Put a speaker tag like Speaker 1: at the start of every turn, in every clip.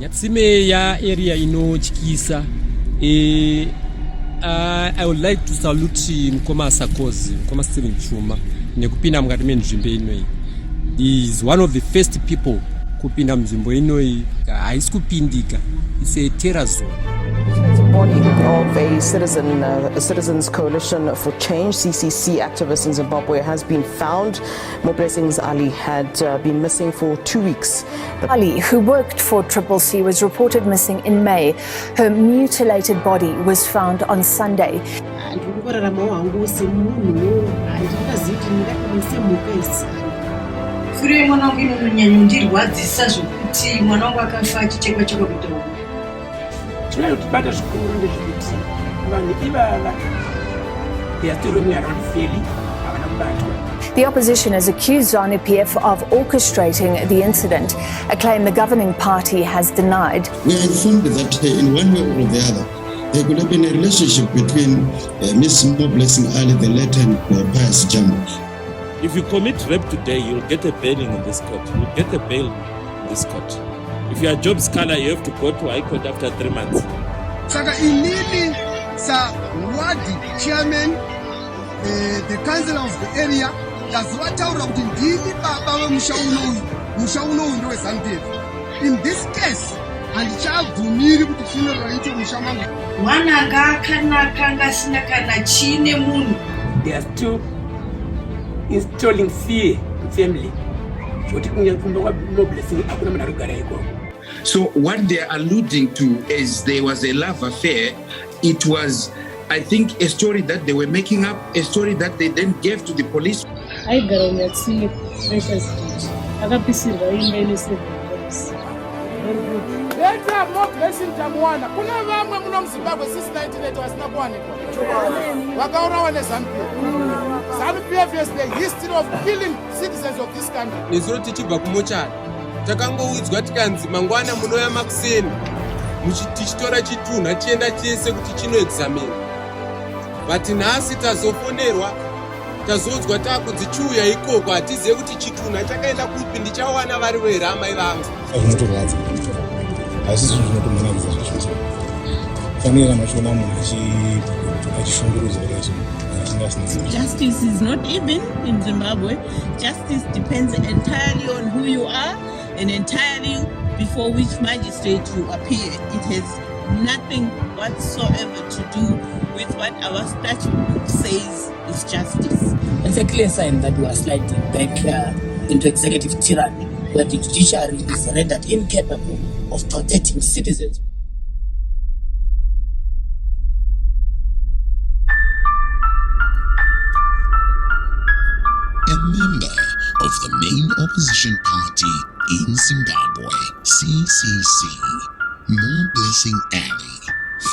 Speaker 1: Nyatsime ya area inotyisa. I would like to salute Mkoma Sakozi, Mkoma Steven Chuma, nekupinda mukati menzvimbo inoi. He is one of the first people kupinda mzvimbo inoi. Haisi kupindika. It's a terror zone.
Speaker 2: The body of a Citizens Coalition for Change, CCC activist in Zimbabwe has been found. More Blessings Ali had been missing for 2 weeks.
Speaker 3: Ali, who worked for Triple C, was reported missing in May. Her mutilated body was found on Sunday. The opposition has accused ZANU-PF of orchestrating the incident, a claim the governing party has denied.
Speaker 4: We are informed that in one way or the other, there could have been a relationship between Ms. More Blessing Ali, the late and Pius Jamu.
Speaker 5: If you commit rape today, you'll get a bailing in this court. You'll get a bail in this court. If you are a job scholar, you have to go to High Court after 3 months.
Speaker 6: Saka inili sa wadi chairman, the council of the area, tazwataura kuti ndini baba wemushauno ndo weZANU-PF. In this case, handichabvumiri kuti funeral ito mushamangu.
Speaker 7: Mwana kanga sina kana chine munhu.
Speaker 8: They are still installing fear in family.
Speaker 4: So what they are alluding to is there was a love affair. It was, I think, a story that they were making up, a story that they then gave to the police.
Speaker 9: I got Nyatsime precious street. Akapisirwa imene service.
Speaker 10: Let's have more blessing Jamwana. Kuna vamwe muno Zimbabwe since 1980 wasina kuwanikwa. Wakaurawa neZANU-PF. ZANU-PF has the history of killing citizens of this country.
Speaker 1: Nezuro tichibva kumochari. Takangoudzwa tikanzi mangwana munoya makuseni. Muchitora chitunha chienda chese kuti chinoexamina. But nhasi tazofonerwa. Tazodzwa takudzichuya ikoko hatizive kuti chitunha chakaenda kupi ndichawana vari verama ivangu.
Speaker 11: Justice is not even in Zimbabwe. Justice depends entirely on who you are and entirely before which magistrate you appear. It has nothing whatsoever to do with what our statute says is justice.
Speaker 9: It's a clear sign that we are sliding back into executive tyranny, where the judiciary is rendered incapable of protecting citizens.
Speaker 12: A member of the main opposition party in Zimbabwe, CCC, More Blessing Ali,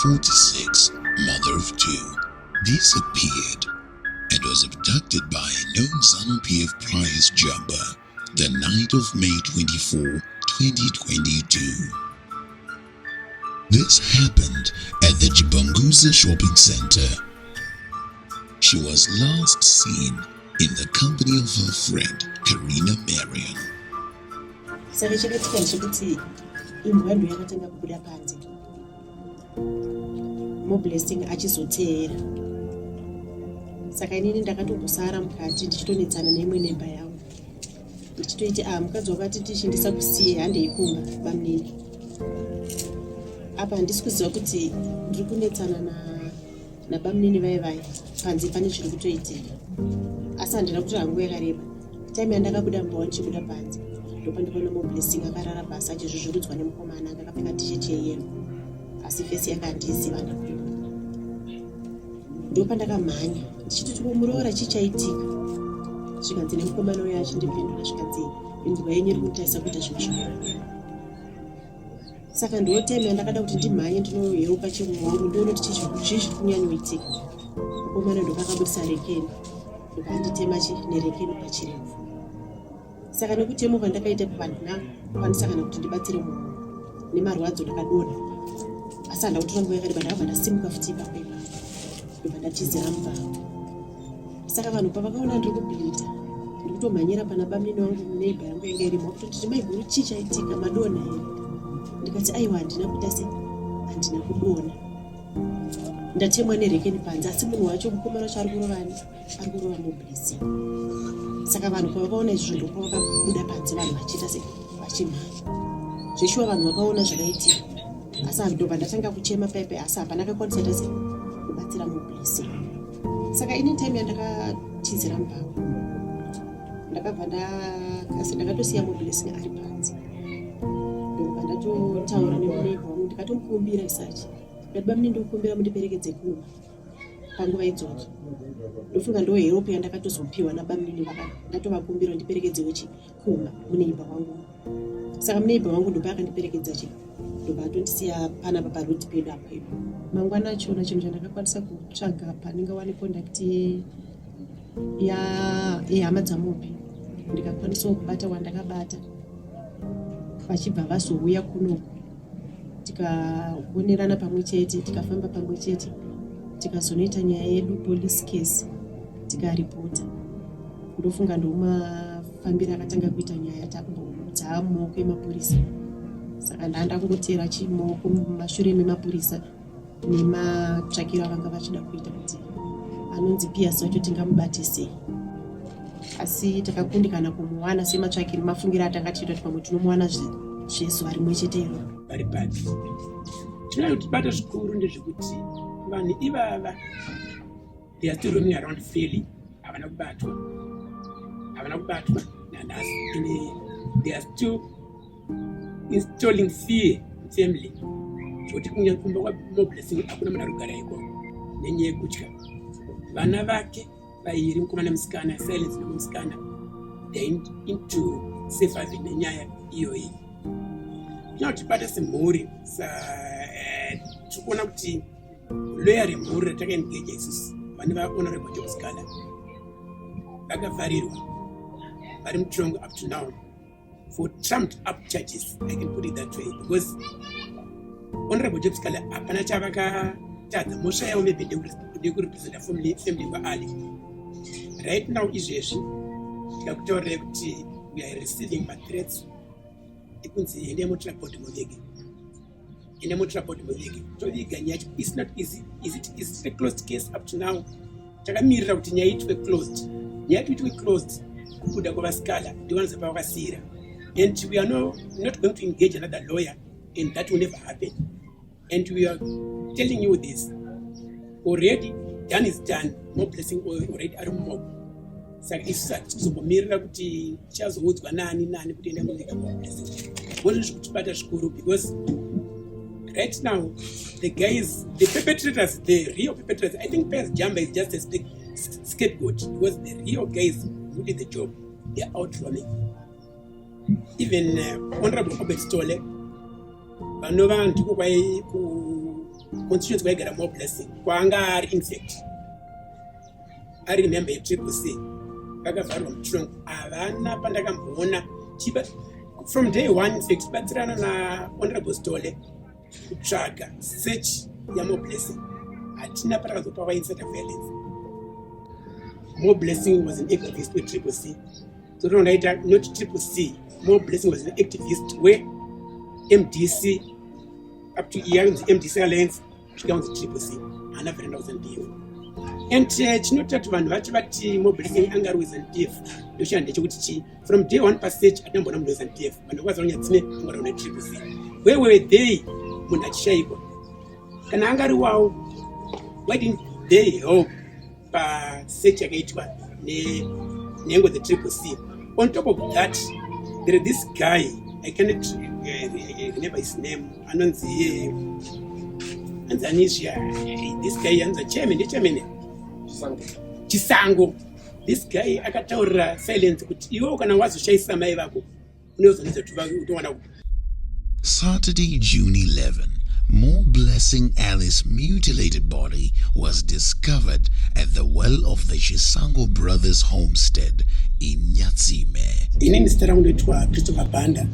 Speaker 12: 46, mother of 2, disappeared and was abducted by a known ZANU-PF Pius Jamu the night of May 24, 2022. This happened at the Jibanguza shopping center. She was last seen in the company of her friend, Karina Marion.
Speaker 7: More Blessing achizotera. Saka inini ndakatogosara mukati ndichitonetsana neimwe nemba yangu. Ndichitoiti mukadzi wakati tichindisa kusiye handeikumba bamnini. Apa handisi kuziva kuti ndiri kunetsana nabamnini vai panze pane zviri kutoitika. Asi handina kuti hangu yakareba. Time yandakabuda mbawa ndichibuda panze. Ndopandikaona More Blessing akarara basa achizvuzvurudzwa nemukomana akapfeka tisheti yeyero. Asi fesi yakandiziva ndakuyona. Ndopandakamhanya ndichiti muroora chichaitika. Zvikanzi nemukomana uyo achindipindura zvikanzi inzwa yenyu iri kutarisa kuita zvinhu zvakanaka. Saka ndotema ndakada kuti ndimhanye ndinoyeuka chimwe wangu ndione kuti chii zviri kunyanyoitika. Mukomana ndokakabudisa rekeni ndokanditema nerekeni pachirefu. Saka nekutema kwandakaita pavanhu nakwanisa kana kuti ndibatsire munhu nemarwadzo ndakadonha. Asi handina kutora nguva yakareba ndakabva ndasimuka futi ipapo ndobva ndatizira mubava. Saka vanhu pavakaona ndiri kubhilita ndiri kutomhanyira pana bamnini wangu neighbor yangu yanga irimo kutoti maiguru chii chaitika madona here. ndikati aiwa handina kuita sei, handina kuona. Ndatemwa nerekeni panze, asi munhu wacho mukomana wacho ari kurova Moblessing. Saka vanhu pavakaona izvozvo ndipo vakabuda panze, vanhu vachiita sei, vachimhanya. Zveshuwa vanhu vakaona zvakaitika, asi ndobva ndatanga kuchema paipai, asi hapana akakwanisa kuita sei kubatsira Moblessing. Saka ine time yandakatizira mupango, ndakabva ndakatosiya Moblessing ari panze. Ndobva ndatotaura nemuneighbor wangu ndikatomukumbira isachi, ndati baba ndindokumbira mundiperekedze kuma panguva idzodzo. Ndofunga ndo help yandakatozopiwa nababa mnini, ndatovakumbira ndiperekedzewo kuma muneighbor wangu. Saka muneighbor wangu ndopa akandiperekedza ndobva atondisiya panapa parudi pedu apo ipo. Mangwana achona chinhu chandakakwanisa kutsvaga panenge wani conduct yehama dzamopi, ndikakwanisawo kubata wandakabata. Vachibva vazouya kuno tikaonerana pamwe chete, tikafamba pamwe chete, tikazonoita nyaya yedu police case tikaripota. Ndofunga ndomafambira akatanga kuita nyaya dzaamoko emapurisa. Saka ndanda kungotera chimoko mumashure memapurisa nematsvakiro avanga vachida kuita kuti anonzi Pierce wacho tingamubate sei. Asi takakundikana kumuwana sematsvakiro, mafungira atanga tiita kuti pamwe tinomuwana zvezuva rimwe chete iro.
Speaker 8: Vari bati tinoda kutibata zvikuru ndezvekuti vanhu ivava they are still roaming around freely, havana kubatwa nanhasi, they are still installing fear in family. Zvekuti kunyanya kumba kwaMoblessing hakuna munhu arikugara ikoko nenyaya yekutya. Vana vake vairi, mukomana musikana, Silence nemusikana, they into safe nenyaya iyoyi. Tinotibata semhuri, tikuona kuti lawyer remhuri ratakaengage isusu vane vahonorable Job Scala vakavharirwa vari mutongo up to now for trumped up charges, I can put it that way, because honorable Job Scala hapana chavakatadza, moshayawo maybe ndekurepresenta family vaali. Right now izvezvi ndakutaurira kuti we are receiving threats ikunzi ende mutraport muvige, toviga nyaya yacho. It's not easy. Is it a closed case up to now? Takamirira kuti nyaya itwe closed, kubuda kwavasikala ndiwanza pavakasira, and we are not going to engage another lawyer, and that will never happen. And we are telling you this already. Done is done. Moblessing already ari mumogo. Saka isu tizomirira kuti chazoudzwa nani kuti enda munyika Moblessing. Wozvi kutibata zvikuru, because right now the perpetrators, the real perpetrators, I think Pierce Jamba is just a scapegoat, because the real guys who did the job, they are out roaming. Even Honorable Obed Stole, vanova ndiko constituency kwaigara Moblessing kwanga ari infect, ari member yetriple C, vakavharwa mutongo. Havana pandakamboona from day one infect batsirana na Honorable Stole kutsvaga search yaMoblessing. Hatina patakazopa inside violence. Moblessing was an activist with Triple C. So don't write not Triple C. Moblessing was an activist where MDC up to here in the MDC Alliance down the Triple C. And I've friend was in DF. And chinotatu vanhu vachi vati Moblessing anga was in DF. Ndoshanda chekuti from day one passage atambona munhu was in DF. Vanhu vazi Nyatsime anga on Triple C. Where were they? Munhu achishaikwa. Kana anga ari wawo, why didn't they help search yakaitwa nengo the Triple C? On top of that, there is this guy, I cannot remember his name, Anonzi Anzanisha. This guy Anza chairman Chisango. This guy akataura Silence kuti iwo kana wazoshaisa mai vako unozoneza tuwana.
Speaker 12: Saturday, June 11, Moblessing Alice's mutilated body was discovered at the well of the Chisango brothers' homestead in Nyatsime.
Speaker 8: Ine ndisitara kundoitwa Christopher Banda,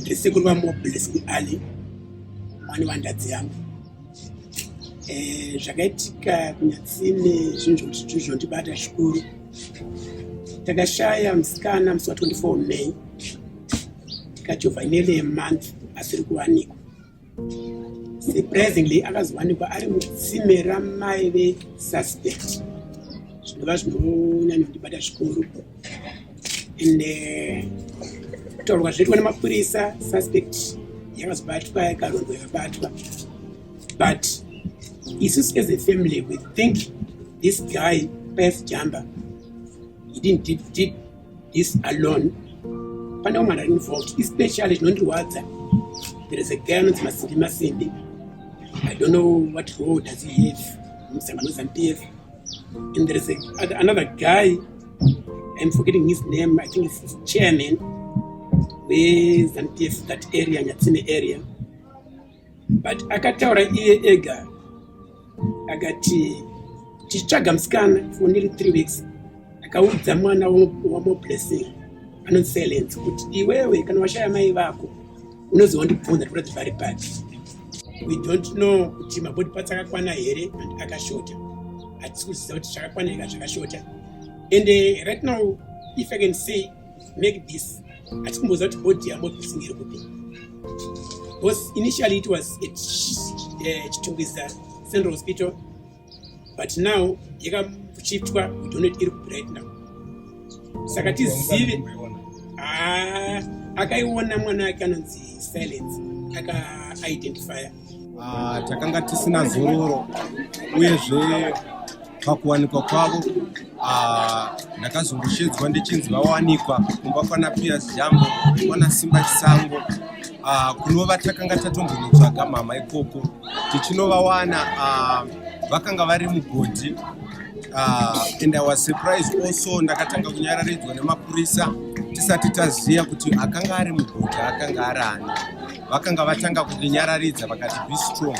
Speaker 8: ndisekuru vaMoblessing Ali, mwani wandadzi yangu. Zvakaitika kuNyatsime zvinhu zvondibata zvikuru. Takashaya musikana musi wa 24 May. Tikajova nearly a month asiri kuwanikwa. Surprisingly akazowanikwa ari mutsime ramai vesuspect. Zvinova zvinonyanya kundibata zvikuru. Ende kutaurwa zvaitwa nemapurisa suspect yakazobatwa yakarondwa yakabatwa. But isusu as a family we think this guy Pef Jamba he didn't did this alone. Pane woman involved, especially zvinondirwadza. There is a guy anonzi Masimbi. I don't know what role does he have in ZANU-PF. And there is another guy, I'm forgetting his name, I think it's his chairman, where ZANU-PF, that area, Nyatsime area. But akataura iye ega, akati tichitsvaga musikana for nearly 3 weeks. Akaudza mwana wa blessing anonzi silence kuti iwewe kana washaya mai vako unozondibvunza kuti vari bad. We don't know kuti mabody parts akakwana here and akashota. Hatisi kuziva kuti zvakakwana here zvakashota. And right now, if I can say, make this, hatisi kumboziva kuti body yamobvising iri kupi. Because initially it was at Chitungwiza Central Hospital, but now yakachiftwa, we don't know it right now. Saka tizive akaiona mwana wake anonzi silence aka-identifya.
Speaker 1: Takanga tisina zororo uyezve pakuwanikwa kwavo ndakazungushedzwa ndichinzi vawanikwa kumba kwana Piers Jambo kwana Simba Chisango. Kunova takanga tatombonotsvaga mama ikoko tichinovawana vakanga vari mugodhi. And I was surprised also ndakatanga kunyararidzwa nemapurisa tisati taziva kuti akanga ari mugodhi akanga ari ani. Vakanga vatanga kutinyararidza vakati be strong.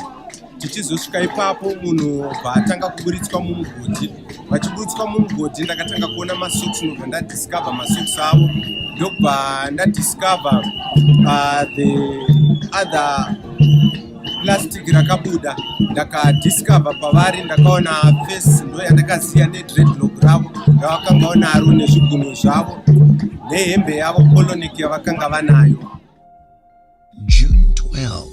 Speaker 1: Tichizosvika ipapo munhu bva atanga kuburitswa mumugodhi. Vachiburitswa mumugodhi ndakatanga kuona masocks nobva ndadiscover masocks avo. Ndobva ndadiscover the other plastic rakabuda. Ndakadiscover pavari ndakaona face ndo yandakaziya nedreadlock ravo ravakanga vanaro nezvigunwe zvavo nehembe yavo polonic yavakanga vanayo.
Speaker 12: June 12,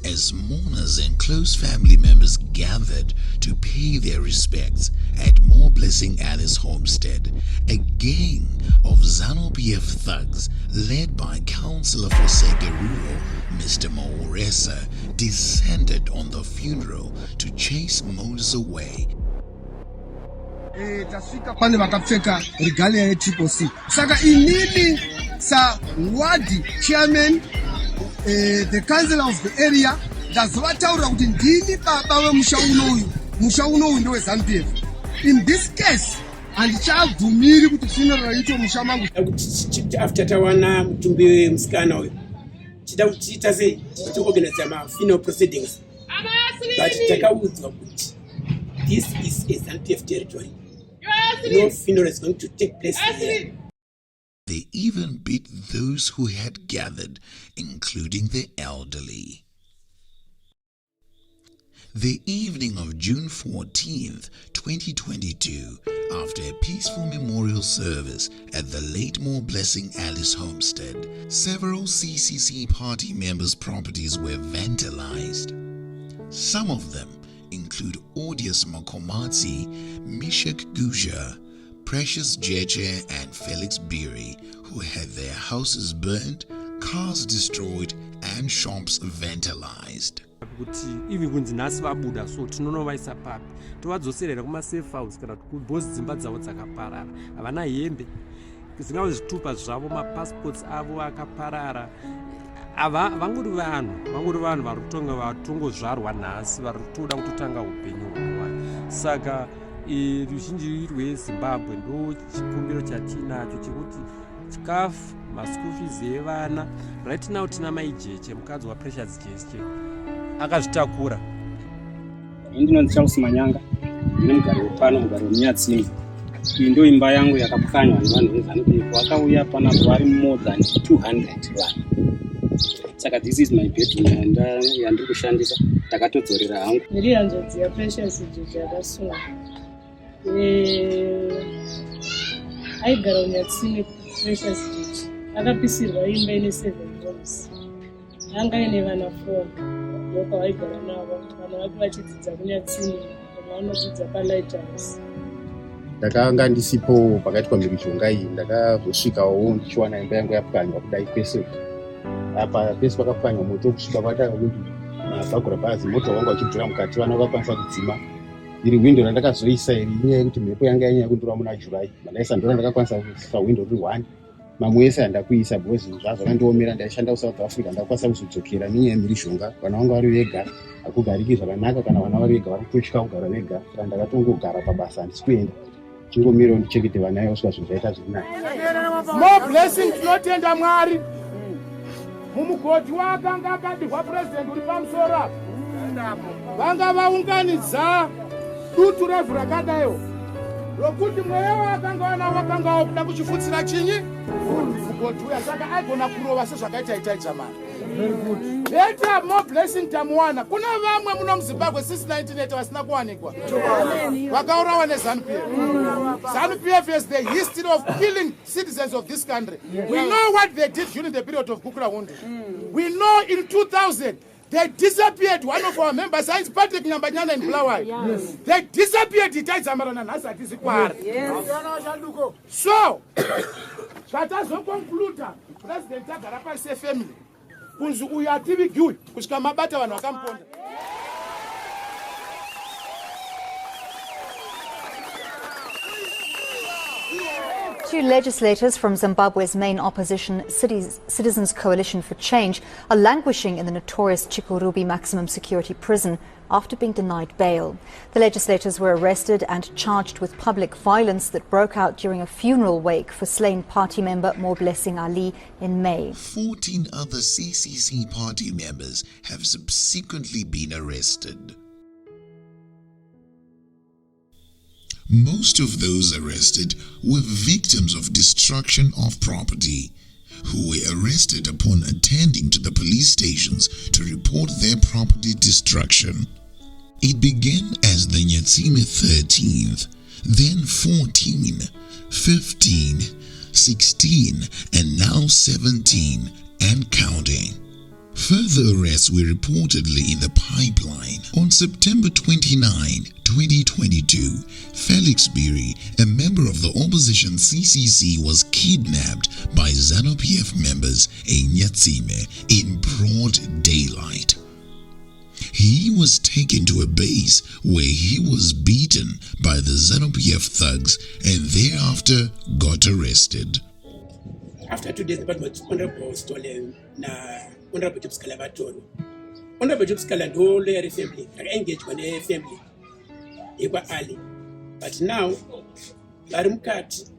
Speaker 12: as mourners and close family members gathered to pay their respects at More Blessing Alice homestead, a gang of ZANU-PF thugs led by Councillor for Segeruro, Mr. Mauresa, descended on the funeral to chase mourners away.
Speaker 6: Tasvika pane vakapfeka regalia yeTCC. Saka inini ward chairman the councillor of the area ndazovataurira kuti ndini baba vemusha unoyu. Musha unoyu ndewe ZANU-PF. In this case handichabvumiri kuti funeral ito musha mangu.
Speaker 8: After tawana mutumbi wemusikana uyu tida kuchiita sei tiorganize funeral proceedings. But takaudzwa kuti this is a ZANU-PF territory. No funeral is going to take place here.
Speaker 12: They even beat those who had gathered, including the elderly. The evening of June 14th, 2022, after a peaceful memorial service at the late More Blessing Alice homestead, several CCC party members' properties were vandalized. Some of them include Odious Makomatsi, Mishak Guja, Precious Jeje and Felix Beery, who had their houses burned, cars destroyed and shops vandalized.
Speaker 13: Kuti ivi kunzi nhasi vabuda so tinonovaisa papi tovadzoserera kumasafe house kana kubhozi dzimba dzavo dzakaparara havana hembe dzingava zvitupa zvavo mapassports avo akaparara vangori vanhu vari kutonga vatongozvarwa nhasi vari kutoda kutotanga upenyu hwavo. Saka ruzhinji rweZimbabwe ndo chikumbiro chatinacho chekuti chikafu maschool fees evana right now tina maijeche mukadzi waPrecious Jeje akazvitakura.
Speaker 14: Ndinonzi Charles Manyanga, ndine mugari wepano, mugari weNyatsime. Iyi ndo imba yangu yakapwanywa nevanhu veZANU-PF. Vakauya pana vari more than 200 vanhu. Saka this is my bedroom yandiri kushandisa. Takatodzorera hangu.
Speaker 15: Ndiri hanzvadzi yaPrecious Jeje akasunga. Aigara muNyatsime Precious Jeje. Akapisirwa imba ine 7 rooms. anga ine vana 4 ndokwavaigara navo vana vake vachidzidza kunyatsime vanodzidza palighthouse.
Speaker 16: ndakanga ndisipo pakaitwa mhirizhonga iyi. ndakazosvikawo ndichiwana imba yangu yapwanywa kudai kwese. Apa pese pakapwanywa moto kusvika patanga kuti mabhagura bhazi moto wangu wachidhura mukati, vana vakwanisa kudzima. Iri windo randakazoisa iri inyaya yekuti mhepo yanga yanyanya kundura muna July. Mandaisa ndora ndakakwanisa kuisa windo riri 1. Mamwe ese handakuisa because zvazvakandiomera. Ndaishanda kuSouth Africa, ndakwanisa kuzodzokera nenyaya yemhirizhonga. Vana vangu vari vega, hakugariki zvakanaka kana vana vari vega vari kutosvika kugara vega. Saka ndakatongogara pabasa handisi kuenda. Chingomirawo ndichekete vana yosvika zvinhu zvaita zviri nani.
Speaker 10: More blessing tinotenda Mwari. Mumugodhi wakanga akadirwa president uri pamusoro apo. Vanga vaunganidza dutu revhu rakadayo rokuti mweya wakanga wanawo wakanga wakuda kuchifutsira chinyi mugodhi uya, saka aigona kurova sezvakaita itaita mari. Leta more blessing tamuwana. Kuna vamwe muno muZimbabwe since 1980 vasina kuwanikwa vakaurawa neZANU-PF. ZANU-PF has the history of killing citizens of this country. We know what they did during the period of Gukula Hunde. We know in 2000 they disappeared one of our members, Science Patrick Nyambanyana in Blawai. They disappeared. So, Shatazo concluda, President Tagarapa say family. Kunzu uya TV gui, kushika mabata wana wakamponda.
Speaker 17: Two legislators from Zimbabwe's main opposition, Citizens Coalition for Change, are languishing in the notorious Chikurubi maximum security prison after being denied bail. The legislators were arrested and charged with public violence that broke out during a funeral wake for slain party member More Blessing Ali in May.
Speaker 12: 14 other CCC party members have subsequently been arrested. Most of those arrested were victims of destruction of property, who were arrested upon attending to the police stations to report their property destruction. It began as the Nyatsime 13th, then 14, 15, 16, and now 17, and counting. Further arrests were reportedly in the pipeline. On September 29, 2022, Felix Biri, a member of the opposition CCC, was kidnapped by ZANU-PF members in Nyatsime in broad daylight. He was taken to a base where he was beaten by the ZANU-PF thugs and thereafter got arrested.
Speaker 8: After 2 days, the Honorable Stolen Honorable Jobskala Batoro. Honorable Jobskala and all their family are engaged with their family. Ewa Ali. But now, Larumkat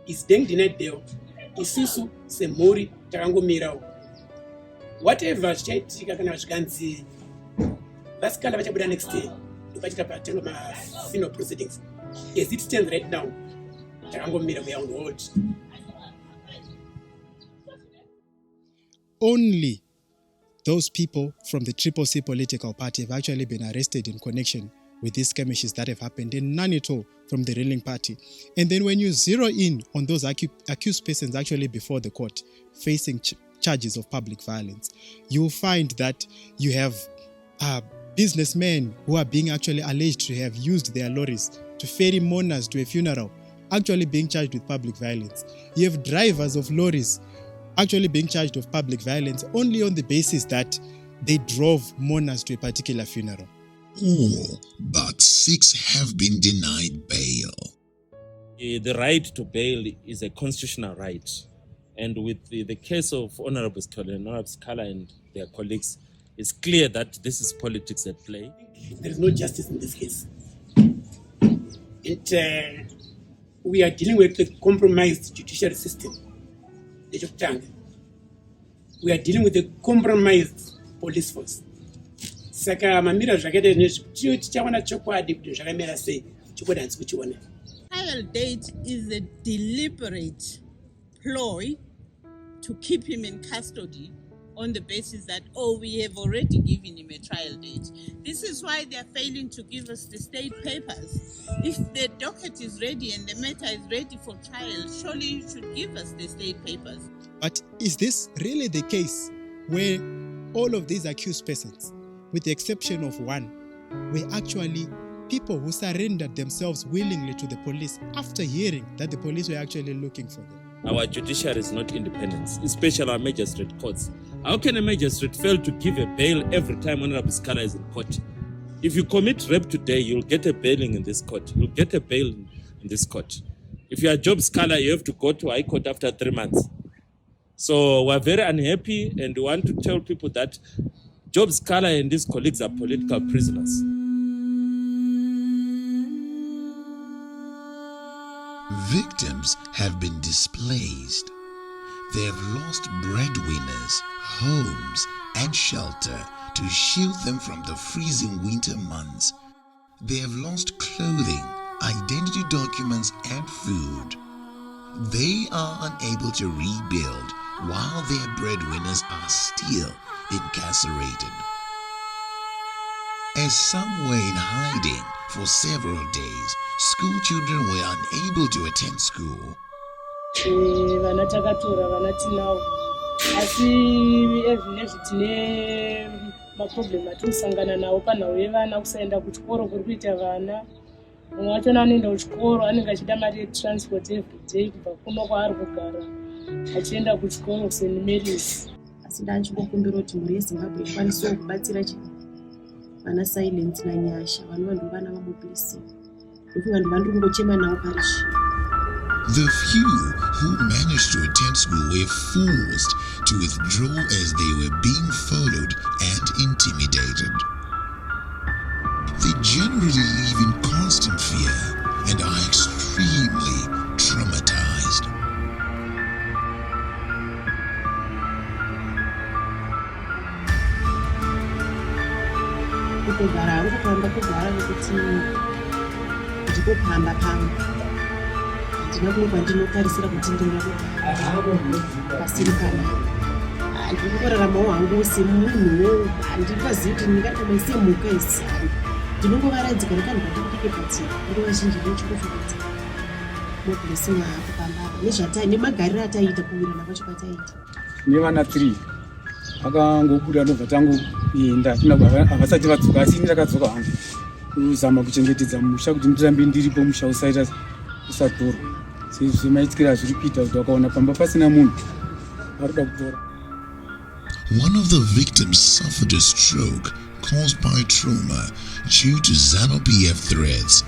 Speaker 8: is then denied bail. Isusu Semori Tarango Mirao. Whatever Shetika Kanashkanzi, that's kind of what you next day. The Bajika final proceedings. Yes, it stands right now. Tarango Mirao, we are on the road.
Speaker 18: Only those people from the Triple C political party have actually been arrested in connection with these skirmishes that have happened, and none at all from the ruling party. And then when you zero in on those accused persons actually before the court facing charges of public violence, you will find that you have businessmen who are being actually alleged to have used their lorries to ferry mourners to a funeral, actually being charged with public violence. You have drivers of lorries actually being charged with public violence only on the basis that they drove mourners to a particular funeral.
Speaker 12: All but 6 have been denied bail.
Speaker 5: The right to bail is a constitutional right. And with the case of Honorable Skala and their colleagues, it's clear that this is politics at play.
Speaker 8: There is no justice in this case. We are dealing with a compromised judiciary system. We are dealing with a compromised police force. Saka mamira zvakaita nezviro tichawana chokwadi kuti zvakamira sei chikodanzi kuchiona.
Speaker 11: Trial date is a deliberate ploy to keep him in custody on the basis that, we have already given him a trial date. This is why they are failing to give us the state papers. If the docket is ready and the matter is ready for trial, surely you should give us the state papers.
Speaker 18: But is this really the case where all of these accused persons, with the exception of one, were actually people who surrendered themselves willingly to the police after hearing that the police were actually looking for them.
Speaker 5: Our judiciary is not independent, especially our magistrate courts. How can a magistrate fail to give a bail every time Honorable Scala is in court? If you commit rape today, you'll get a bailing in this court. You'll get a bail in this court. If you are Job Scala, you have to go to High Court after 3 months. So we're very unhappy, and we want to tell people that Job Scala and his colleagues are political prisoners.
Speaker 12: Victims have been displaced. They have lost breadwinners, homes, and shelter to shield them from the freezing winter months. They have lost clothing, identity documents, and food. They are unable to rebuild while their breadwinners are still incarcerated. As some were in hiding for several days, school children were unable to attend school.
Speaker 15: Vana takatora vana tinavo asi ezvinezvi tine maproblem atinosangana nawo panhau yevana kusaenda kuchikoro kuri kuita vana. Mumwe wacho anoenda kuchikoro anenge achida mari yetransport everyday kubva kuno kwaari kugara achienda kuchikoro St. Mary's.
Speaker 7: Asi ndachimbokumbira kuti mhuri yeZimbabwe ikwanisewo kubatsira vana silence nanyasha vanova ndo vana vamobilisi nokuti vanhu vandiri kungochema nawo parishi.
Speaker 12: The few who managed to attend school were forced to withdraw as they were being followed and intimidated. They generally live in constant fear and are extremely traumatized.
Speaker 7: Kutogara hangu kuamba kugara nekuti ndikopamba pamba handina kuno kwandinotarisira kuti ndinavo pasiri pana handiri kungoraramawo hangu semunhuwo handingazivi kuti ndingatomai semhuka isi ndinongovaradzika nekanhu katindike pati nguva zhinji nechikufukidza moblessing kupambana nemagariro ataita kuwirana kwacho kwataita
Speaker 14: nevana 3 vakangobuda ndobva tangoenda havasati vadzoka asi ini ndakadzoka hangu kuzama kuchengetedza musha kuti ndirambe ndiripo musha usaita usatorwa zvemaitikira zviri kuita kuti vakaona pamba pasina munhu varoda kutora.
Speaker 12: One of the victims suffered a stroke caused by trauma due to ZANU-PF threats.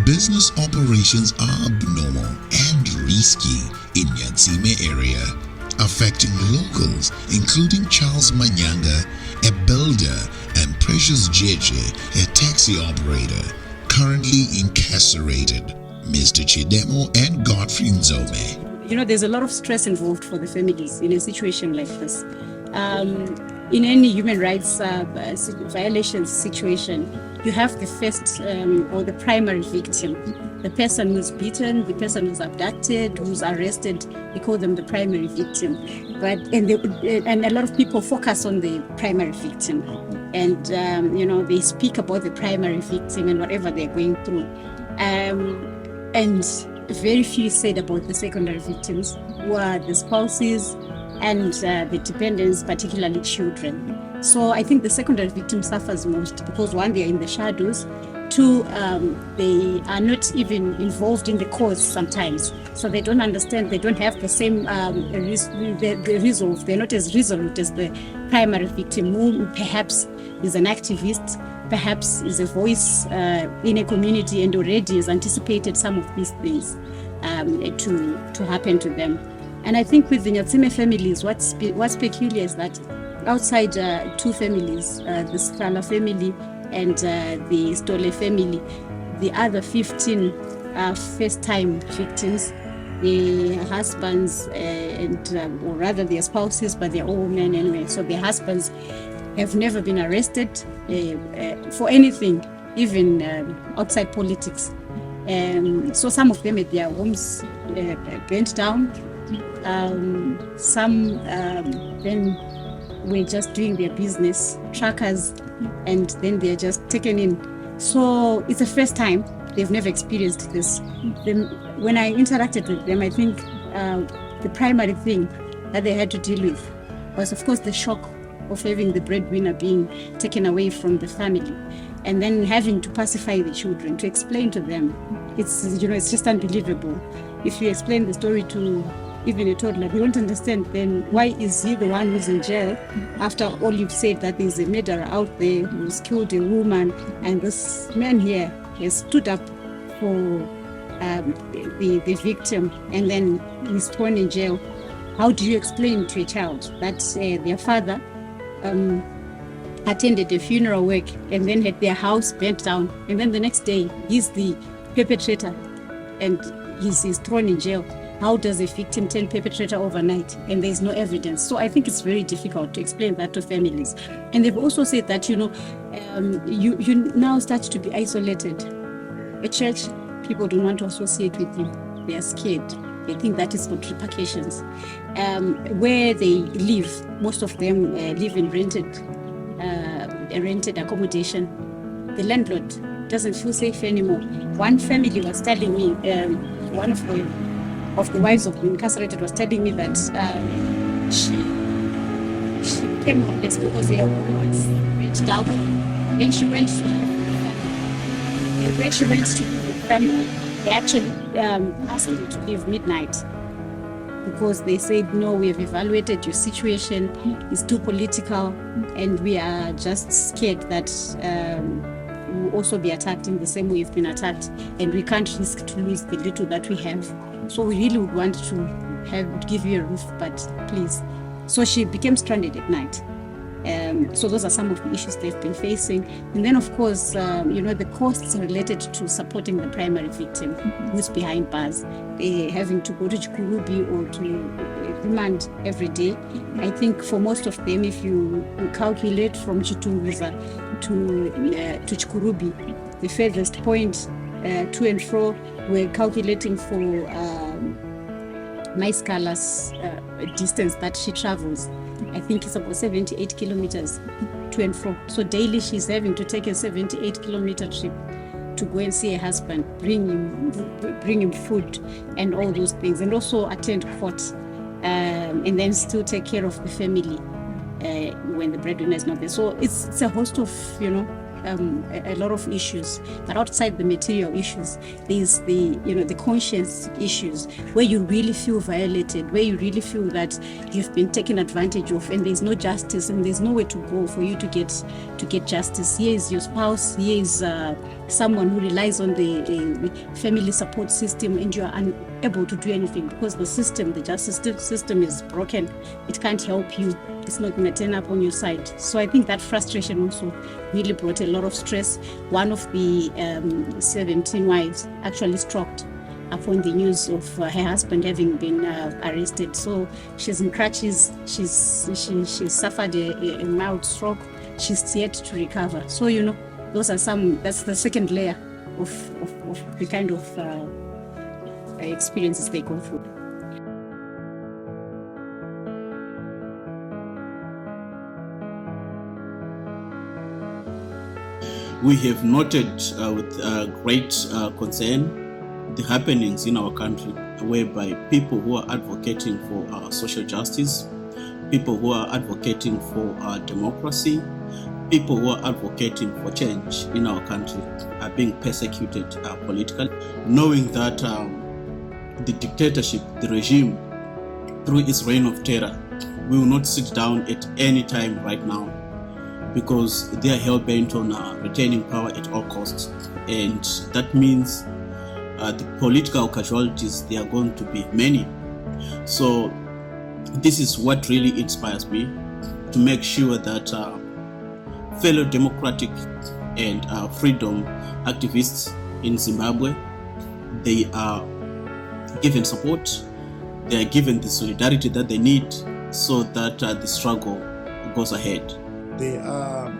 Speaker 12: Business operations are abnormal and risky in Nyatsime area, affecting locals including Charles Manyanga, a builder, and Precious Jeje, a taxi operator, currently incarcerated. Mr. Chidemo and Godfrey Nzome.
Speaker 19: You know, there's a lot of stress involved for the families in a situation like this. In any human rights violation situation, you have the first or the primary victim, the person who's beaten, the person who's abducted, who's arrested. We call them the primary victim. And a lot of people focus on the primary victim, and you know, they speak about the primary victim and whatever they're going through. And very few said about the secondary victims, who are the spouses and the dependents, particularly children. So I think the secondary victim suffers most because, one, they are in the shadows. Two, they are not even involved in the cause sometimes. So they don't understand, they don't have the same the resolve. They're not as resolute as the primary victim, who perhaps is an activist, perhaps is a voice in a community and already has anticipated some of these things to happen to them. And I think with the Nyatsime families, what's peculiar is that outside 2 families, the Scala family and the Stole family, the other 15 are first-time victims. The husbands or rather their spouses, but they're all men anyway. So their husbands have never been arrested for anything, even outside politics. So some of them had their homes burnt down. Some then were just doing their business, truckers, and then they're just taken in. So it's the first time they've never experienced this. When I interacted with them, I think the primary thing that they had to deal with was, of course, the shock of having the breadwinner being taken away from the family, and then having to pacify the children, to explain to them. It's just unbelievable. If you explain the story to even a toddler, they won't understand. Then why is he the one who's in jail after all you've said that there's a murderer out there who's killed a woman, and this man here has stood up for the victim, and then he's thrown in jail? How do you explain to a child that their father attended a funeral work and then had their house burnt down, and then the next day he's the perpetrator and he's thrown in jail? How does a victim turn perpetrator overnight and there's no evidence? So I think it's very difficult to explain that to families. And they've also said that, you now start to be isolated. At church, people don't want to associate with you. They are scared. They think that is for repercussions. Where they live, most of them live in rented accommodation. The landlord doesn't feel safe anymore. One family was telling me, one of the wives of the incarcerated was telling me that she came homeless because her home was reached out. Then she went to the family. They actually asked her to leave midnight because they said, no, we have evaluated your situation, it's too political, and we are just scared that we will also be attacked in the same way you've been attacked, and we can't risk to lose the little that we have. So we really would want to give you a roof, but please. So she became stranded at night. So those are some of the issues they've been facing. And then, of course, the costs related to supporting the primary victim who's behind bars, having to go to Chikurubi or to remand every day. I think for most of them, if you calculate from Chitunguza to Chikurubi, the furthest point to and fro, we're calculating for Maiskala's distance that she travels. I think it's about 78 kilometers to and fro. So daily she's having to take a 78-kilometer trip to go and see her husband, bring him food and all those things, and also attend court, and then still take care of the family when the breadwinner is not there. So it's a host of, a lot of issues. But outside the material issues, there's the conscience issues, where you really feel violated, where you really feel that you've been taken advantage of, and there's no justice, and there's nowhere to go for you to get justice. Here is your spouse, here is someone who relies on the family support system, and you are unable to do anything because the justice system is broken. It can't help you. It's not going to turn up on your side. So I think that frustration also really brought a lot of stress. One of the 17 wives actually struck upon the news of her husband having been arrested. So she's in crutches. She suffered a mild stroke. She's yet to recover. So, those are that's the second layer of the kind of experiences they go through.
Speaker 20: We have noted with great concern the happenings in our country, whereby people who are advocating for social justice, people who are advocating for democracy, people who are advocating for change in our country are being persecuted politically, knowing that the dictatorship, the regime, through its reign of terror, will not sit down at any time right now, because they are hell-bent on retaining power at all costs. And that means the political casualties, they are going to be many. So this is what really inspires me to make sure that fellow democratic and freedom activists in Zimbabwe, they are given support, they are given the solidarity that they need so that the struggle goes ahead.
Speaker 21: There are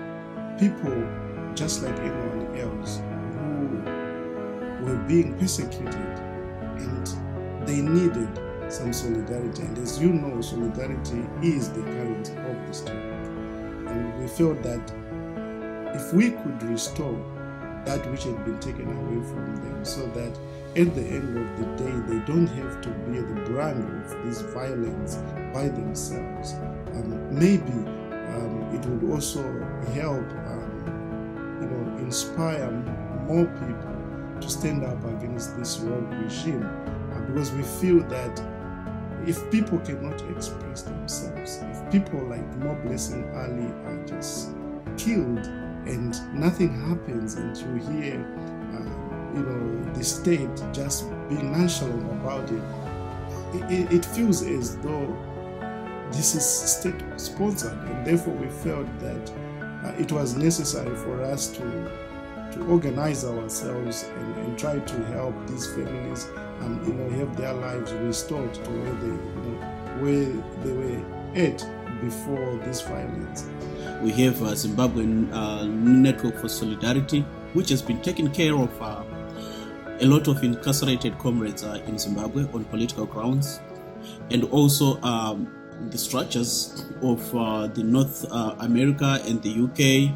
Speaker 21: people just like anyone else who were being persecuted and they needed some solidarity. And as you know, solidarity is the currency of the struggle. And we felt that if we could restore that which had been taken away from them, so that at the end of the day, they don't have to be the brunt of this violence by themselves. Maybe it would also help, inspire more people to stand up against this rogue regime, because we feel that if people cannot express themselves, if people like More Blessing Ali are just killed and nothing happens, and you hear, the state just being nonchalant about it, it feels as though this is state-sponsored, and therefore we felt that it was necessary for us to organize ourselves and try to help these families have their lives restored to where they were at before this violence.
Speaker 20: We have a Zimbabwean Network for Solidarity, which has been taking care of a lot of incarcerated comrades in Zimbabwe on political grounds, and also the structures of the North America and the UK,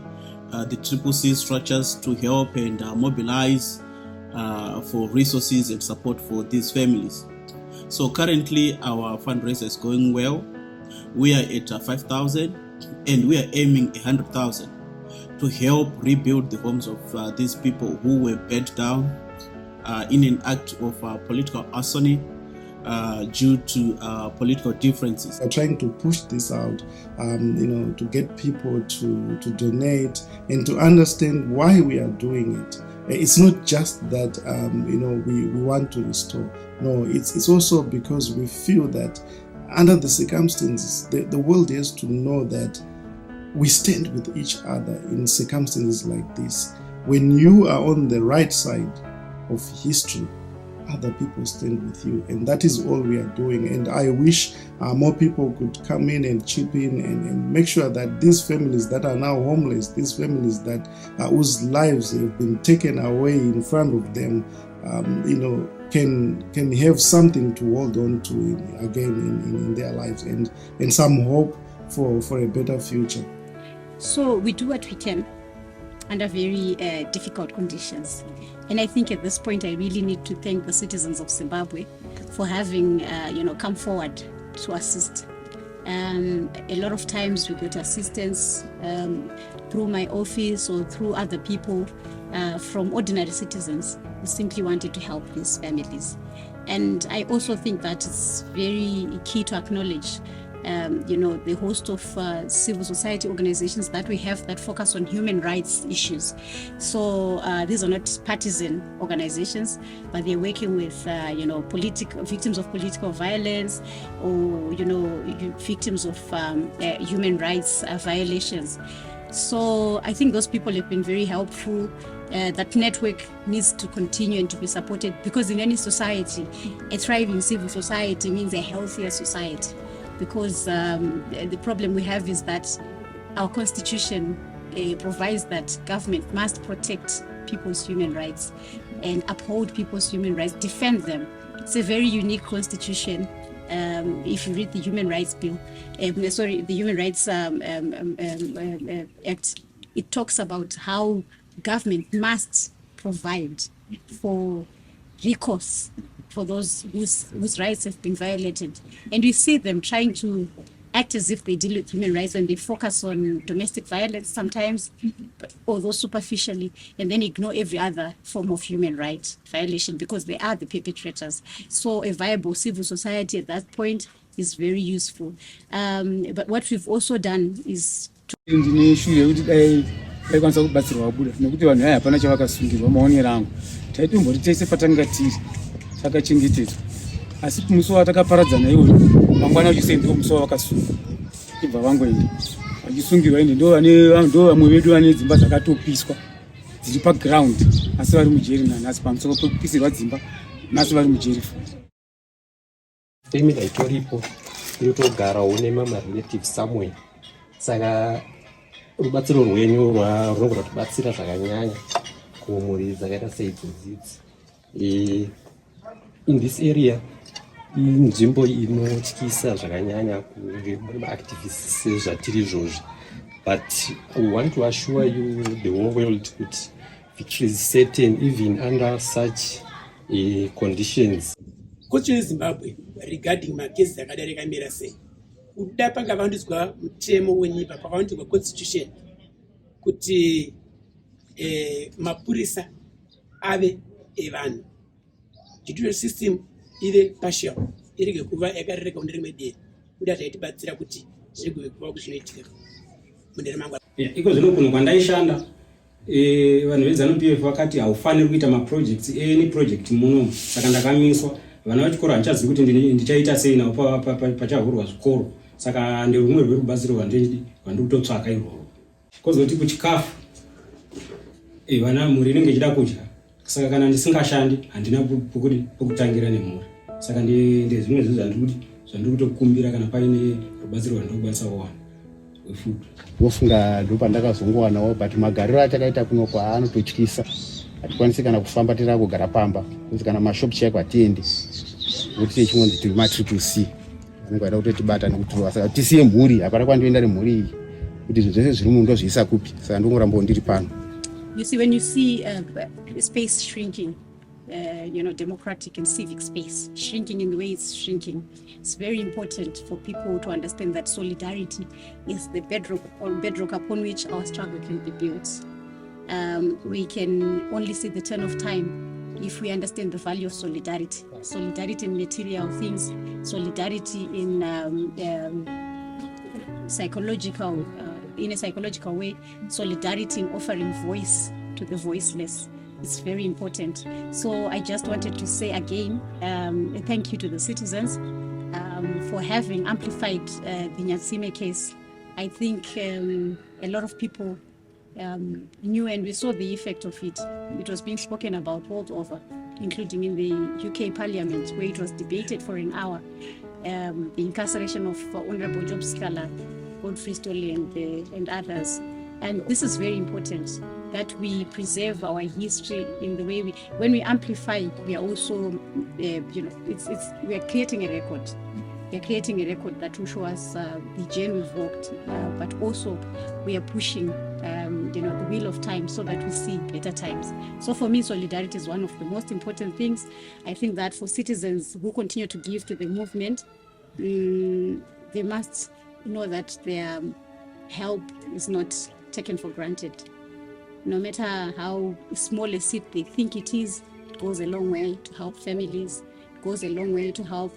Speaker 20: the CCC structures to help and mobilize for resources and support for these families. So currently our fundraiser is going well. We are at 5,000 and we are aiming 100,000 to help rebuild the homes of these people who were burnt down in an act of political arson due to political differences.
Speaker 21: We're trying to push this out, to get people to donate and to understand why we are doing it. It's not just that, we want to restore. No, it's also because we feel that under the circumstances, the world has to know that we stand with each other in circumstances like this. When you are on the right side of history, other people stand with you, and that is all we are doing. And I wish more people could come in and chip in and make sure that these families that are now homeless, these families that whose lives have been taken away in front of them, can have something to hold on to again in their lives, and some hope for a better future.
Speaker 19: So we do what we can under very difficult conditions. And I think at this point, I really need to thank the citizens of Zimbabwe for having, come forward to assist. A lot of times we get assistance through my office or through other people from ordinary citizens who simply wanted to help these families. And I also think that it's very key to acknowledge the host of civil society organizations that we have that focus on human rights issues. So these are not partisan organizations, but they're working with, victims of political violence or, victims of human rights violations. So I think those people have been very helpful. That network needs to continue and to be supported, because in any society, a thriving civil society means a healthier society. Because the problem we have is that our constitution provides that government must protect people's human rights and uphold people's human rights, defend them. It's a very unique constitution. If you read the Human Rights Bill, the Human Rights Act, it talks about how government must provide for recourse for those whose rights have been violated. And we see them trying to act as if they deal with human rights, and they focus on domestic violence sometimes, although superficially, and then ignore every other form of human rights violation because they are the perpetrators. So a viable civil society at that point is very useful. But what we've also done is
Speaker 2: aikwanisa kubatsirwa wabuda nekuti vanhu aya hapana chavakasungirwa maonero angu taitomboti tese patanga tiri takachengetedzwa, asi musi watakaparadzana iwoyo mangwana uchisendiwo musi wavakasunga ibva vangoenda vachisungirwa ende ndo vamwe vedu vane dzimba dzakatopiswa dziri paground asi vari mujeri nanhasi, pamusoro pekupisirwa dzimba nhasi vari mujeri futi.
Speaker 22: Family itoripo inotogarawo nemarelatives somewhere, saka rubatsiro rwenyu runogona kutibatsira zvakanyanya kumhuri dzakaita seidzidzi. In this area inzvimbo inotyisa zvakanyanya kunge muri maactivists sezvatiri izvozvi, but we want to assure you, the whole world, kuti which is certain even under such conditions.
Speaker 8: Constitution Zimbabwe regarding magezi akadarika mira sei. Kuda pakavandudzwa mutemo wenyika pakavandudzwa constitution kuti mapurisa ave evanhu. Judicial system ive partial irege kuva yakarereka kune rimwe dera. Kuda zvaitibatsira kuti zvirege kuva kuzvinoitika mune ramangwana.
Speaker 14: Iko zvino kuno kwandaishanda vanhu veZANU-PF vakati haufaniri kuita maprojects any project muno, saka ndakamiswa. Vana vechikoro handichazivi kuti ndichaita sei nawo pachavhurwa zvikoro, saka nderumwe rwerubatsiro rwandiri kutotsvaka irworwo. Kozoti kuchikafu vana mhuri inenge ichida kudya, saka kana ndisingashandi handina pokutangira nemhuri, saka ndezvimwe zvandiri kutokumbira kana paine rubatsiro rwandinokwanisa kuwana wefood.
Speaker 16: Ndofunga ndo pandakazongowanawo, but magariro achakaita kuno kwaanototyisa. Hatikwanisi kana kufamba tiri kugara pamba, kuti kana mashop cheko atiendi, kuti chingonzi tiri ma-CCC anenge aida kuti tibata nekutuwa, saka tisiye mhuri, hapana kwandoenda nemhuri iyi kuti zvese zviri mundo zviisa kupi, saka ndongoramba ndiri pano.
Speaker 19: You see, when you see space shrinking, democratic and civic space shrinking in the way it's shrinking, it's very important for people to understand that solidarity is the bedrock upon which our struggle can be built. We can only see the turn of time if we understand the value of solidarity. Solidarity in material things, solidarity in psychological, in a psychological way, solidarity in offering voice to the voiceless. It's very important. So I just wanted to say again, a thank you to the citizens for having amplified the Nyatsime case. I think a lot of people knew, and we saw the effect of it. It was being spoken about all over, including in the UK Parliament, where it was debated for an hour. The incarceration of Honorable Job Scholar, Godfrey Stoley, and others. And this is very important, that we preserve our history in the way when we amplify, we are also, we are creating a record. We are creating a record that will show us the journey we've walked, but also we are pushing, the wheel of time so that we see better times. So for me, solidarity is one of the most important things. I think that for citizens who continue to give to the movement, they must know that their help is not taken for granted. No matter how small a seat they think it is, it goes a long way to help families, goes a long way to help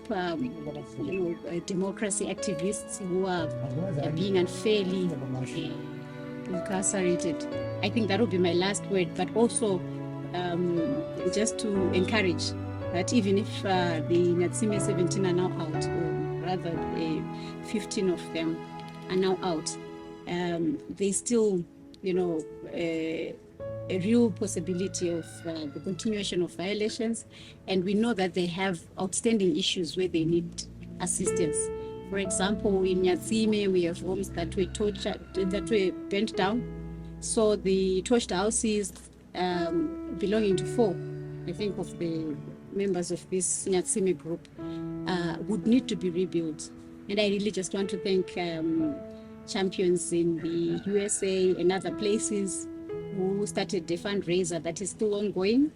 Speaker 19: democracy activists who are being unfairly incarcerated. I think that will be my last word, but also just to encourage that even if the Nyatsime 17 are now out, or rather 15 of them are now out, there's still a real possibility of the continuation of violations, and we know that they have outstanding issues where they need assistance. For example, in Nyatsime, we have homes that were tortured, that were burnt down. So the torched houses belonging to 4, I think, of the members of this Nyatsime group would need to be rebuilt. And I really just want to thank champions in the USA and other places who started the fundraiser that is still ongoing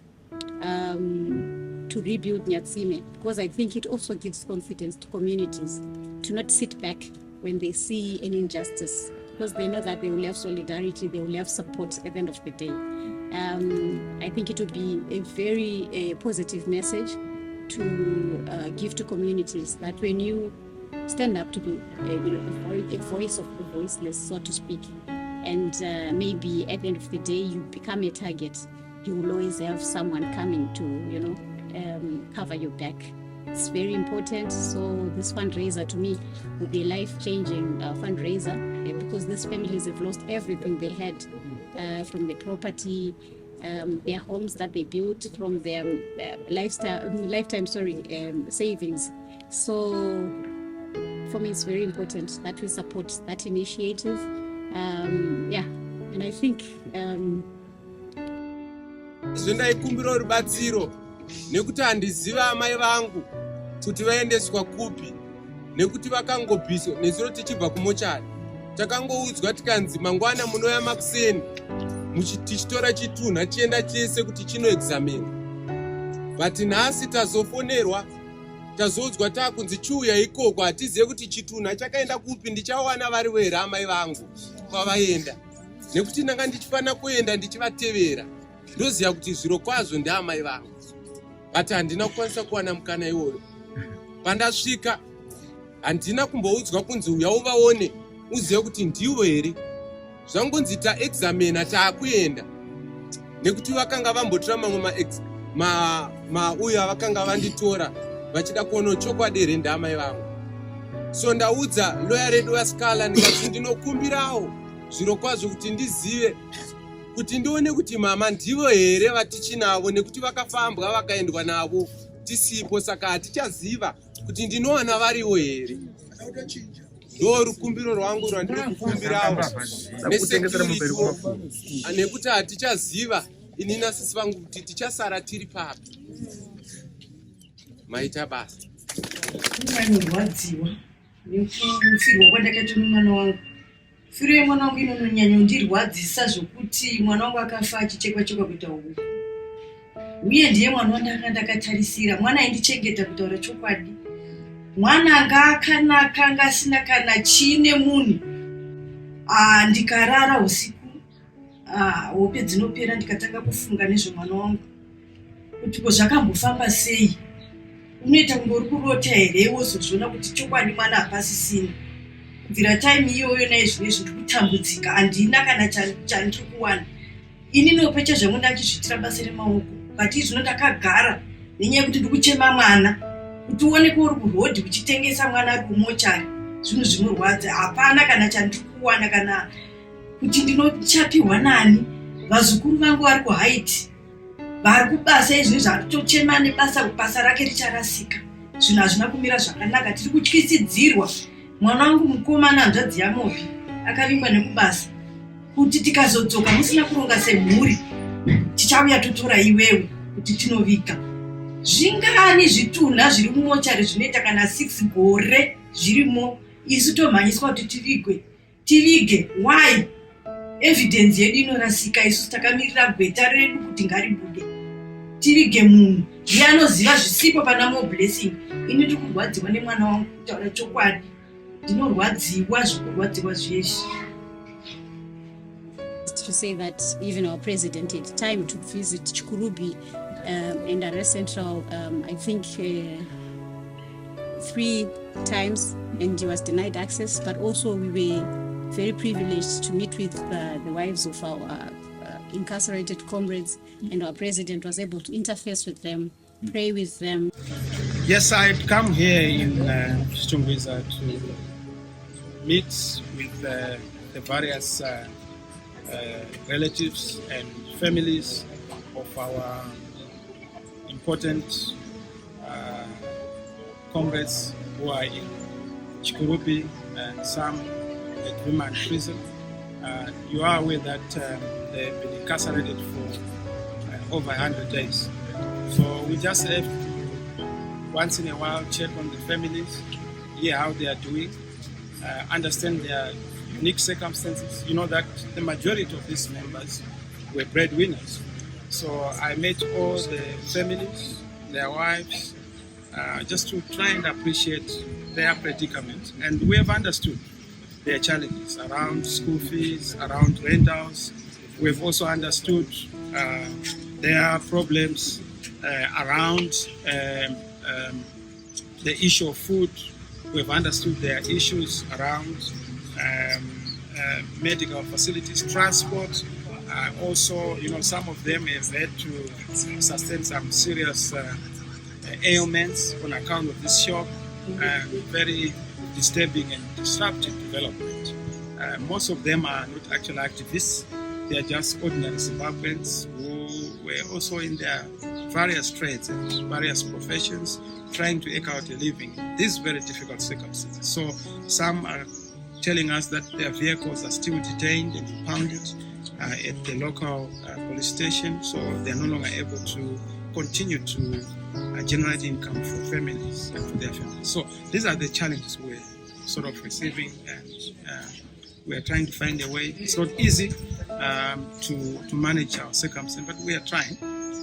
Speaker 19: to rebuild Nyatsime, because I think it also gives confidence to communities to not sit back when they see an injustice, because they know that they will have solidarity, they will have support at the end of the day. I think it would be a very positive message to give to communities that when you stand up to be a voice of the voiceless, so to speak, and maybe at the end of the day you become a target, you will always have someone coming to cover your back. It's very important. So this fundraiser to me will be a life-changing fundraiser, because these families have lost everything they had, from their property, their homes that they built, from their lifetime savings. So for me, it's very important that we support that initiative. And I think
Speaker 1: zvendaikumbira rubatsiro nekuti handiziva amai vangu kuti vaendeswa kupi, nekuti vakangobviswa nezuro tichibva kumochari. Takangoudzwa tikanzi mangwana munouya makuseni tichitora chitunha chienda chese kuti chinoexamina. But nhasi tazofonerwa, tazoudzwa takunzi chiuya ikoko, hatizive kuti chitunha chakaenda kupi, ndichawana vari here amai vangu kwavaenda. Nekuti ndanga ndichifanira kuenda ndichivatevera, ndoziva kuti zviro kwazvo ndeamai vangu. But handina kukwanisa kuwana mukana iwoyo. Pandasvika handina kumboudzwa kunzi uya uvaone uzive kuti ndivo here. Zvangonzi taexamina taakuenda, nekuti vakanga vambotora mamwe uyo avakanga vanditora vachida kuona chokwadi here ndamai vangu. So ndaudza loya redu wasikala ndikati ndinokumbirawo zviro kwazvo kuti ndizive kuti ndione kuti mama ndivo here vatichinavo, nekuti vakafambwa vakaendwa navo tisipo, saka hatichaziva kuti ndinowana varivo here. Ndo rukumbiro rwangu rwandinokukumbirawo nesecurity, nekuti hatichaziva ini nasisi vangu kuti tichasara tiri papi. Maita basa.
Speaker 3: Ndinorwadziwa nekufirwa kwandakaita nomwana wangu. Firo yemwana wangu inonyanya kundirwadzisa zvokuti mwana wangu akafa achichekwa-chekwa kuita uku. Uye ndiye mwana wandanga ndakatarisira, mwana aindichengeta kutaura chokwadi. Mwana anga akanaka, anga asina kana chine munhu. Ndikarara usiku, hope dzinopera ndikatanga kufunga nezvemwana wangu. Kuti ko zvakambofamba sei? Unoita kunge uri kurota here wozozviona kuti chokwadi mwana hapasisina. Kubvira time iyoyo naizvozvi ndiri kutambudzika, handina kana chandiri kuwana. Ini nopecha zvangu ndachizviitira basa remaoko, but izvino ndakagara nenyaya yekuti ndiri kuchema mwana. Kuti uoneke uri kurodhi uchitengesa mwana ari kumochari, zvinhu zvinorwadza. Hapana kana chandiri kuwana kana kuti ndinochapiwa nani. Vazukuru vangu vari kuhaiti, vari kubasa izvi zvatochema nebasa, basa rake richarasika. Zvinhu hazvina kumira zvakanaka, tiri kutyisidzirwa. Mwana wangu mukomana hanzvadzi yamopi akavingwa nekubasa, kuti tikazodzoka musina kuronga semhuri tichauya totora iwewe kuti tinoviga. Zvingani zvitunha zviri mumochari zvinoita kana 6 gore zvirimo, isu tomhanyiswa kuti tivige. Why? Evidence yedu inorasika, isu takamirira gweta redu kuti ngaribude. Tivige munhu ndiye anoziva zvisipo pana More Blessing. Ini ndiri kurwadziwa nemwana wangu kutaura chokwadi. Ndinorwadziwa zvokurwadziwa zveshe.
Speaker 19: To say that even our president had time to visit Chikurubi and Arrest Central, I think 3 times, and he was denied access. But also we were very privileged to meet with the wives of our incarcerated comrades, and our president was able to interface with them, pray with them.
Speaker 4: Yes, I had come here in Stungwiza to meet with the various relatives and families of our important comrades who are in Chikurubi and some at Remand Prison. You are aware that they've been incarcerated for over 100 days. So we just have to, once in a while, check on the families, hear how they are doing, understand their unique circumstances. You know that the majority of these members were breadwinners. So I met all the families, their wives, just to try and appreciate their predicament. And we have understood their challenges around school fees, around rentals. We've also understood their problems around the issue of food. We've understood their issues around medical facilities, transport. Also, you know, some of them have had to sustain some serious ailments on account of this shock. Very disturbing and disruptive development. Most of them are not actual activists. They are just ordinary Zimbabweans who were also in their various trades and various professions trying to eke out a living in these very difficult circumstances. So some are telling us that their vehicles are still detained and impounded at the local police station, so they're no longer able to continue to generate income for families and for their families. So these are the challenges we're sort of receiving and We are trying to find a way. It's not easy to manage our circumstances, but we are trying.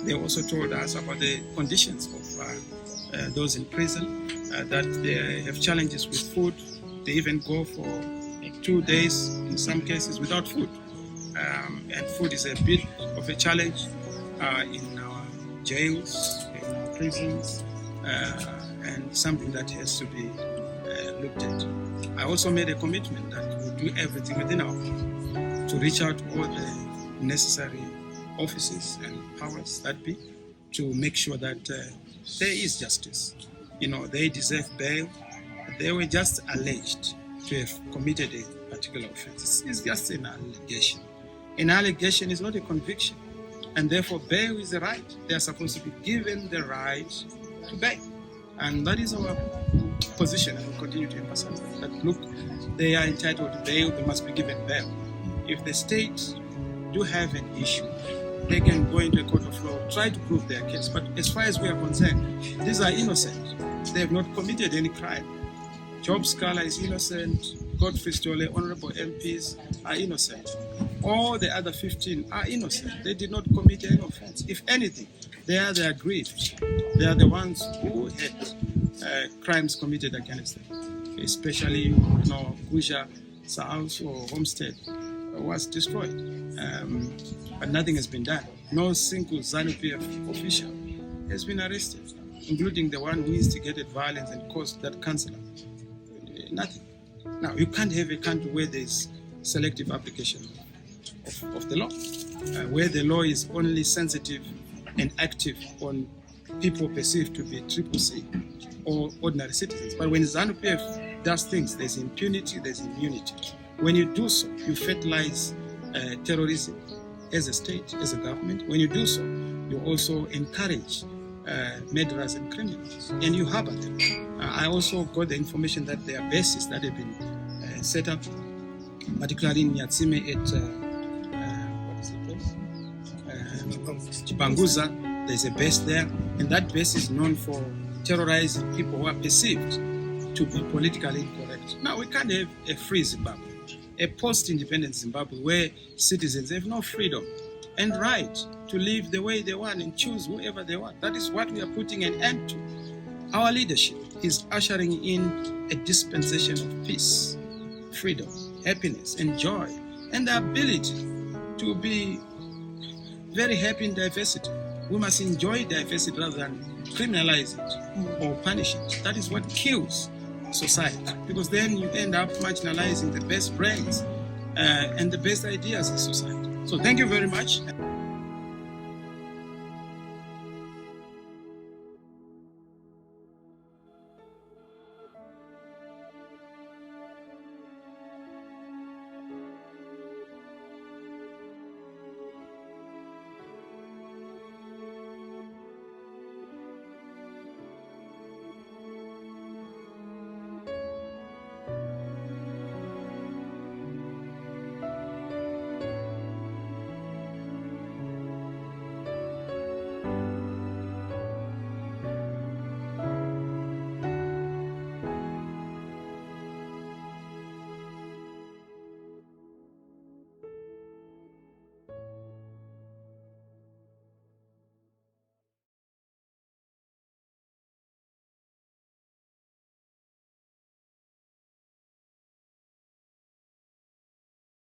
Speaker 4: They also told us about the conditions of those in prison, that they have challenges with food. They even go for 2 days, in some cases, without food. And food is a bit of a challenge in our jails, in our prisons, and something that has to be looked at. I also made a commitment that we'll do everything within our power to reach out to all the necessary offices and powers that be to make sure that there is justice. You know, they deserve bail. They were just alleged to have committed a particular offense. It's just an allegation. An allegation is not a conviction, and therefore bail is a right. They are supposed to be given the right to bail. And that is our position, and we continue to emphasize that. Look, they are entitled to bail, they must be given bail. If the state do have an issue, they can go into a court of law, try to prove their case. But as far as we are concerned, these are innocent. They have not committed any crime. Job Scala is innocent, Godfrey Stole, honorable MPs are innocent. All the other 15 are innocent. They did not commit any offense. If anything, they are the aggrieved. They are the ones who had crimes committed against them, especially, Guja's house or homestead was destroyed, but nothing has been done. No single ZANU-PF official has been arrested, including the one who instigated violence and caused that councillor. Nothing. Now, you can't have a country where there's selective application of the law, where the law is only sensitive and active on people perceived to be CCC or ordinary citizens. But when ZANU-PF does things, there's impunity, there's immunity. When you do so, you fertilize terrorism as a state, as a government. When you do so, you also encourage murderers and criminals, and you harbor them. I also got the information that there are bases that have been set up, particularly in Nyatsime at what is the place? Chipanguza. There's a base there, and that base is known for terrorizing people who are perceived to be politically incorrect. Now, we can't have a free Zimbabwe, a post-independent Zimbabwe where citizens have no freedom and right to live the way they want and choose whoever they want. That is what we are putting an end to. Our leadership is ushering in a dispensation of peace, freedom, happiness, and joy, and the ability to be very happy in diversity. We must enjoy diversity rather than criminalize it or punish it. That is what kills society, because then you end up marginalizing the best brains and the best ideas in society. So thank you very much.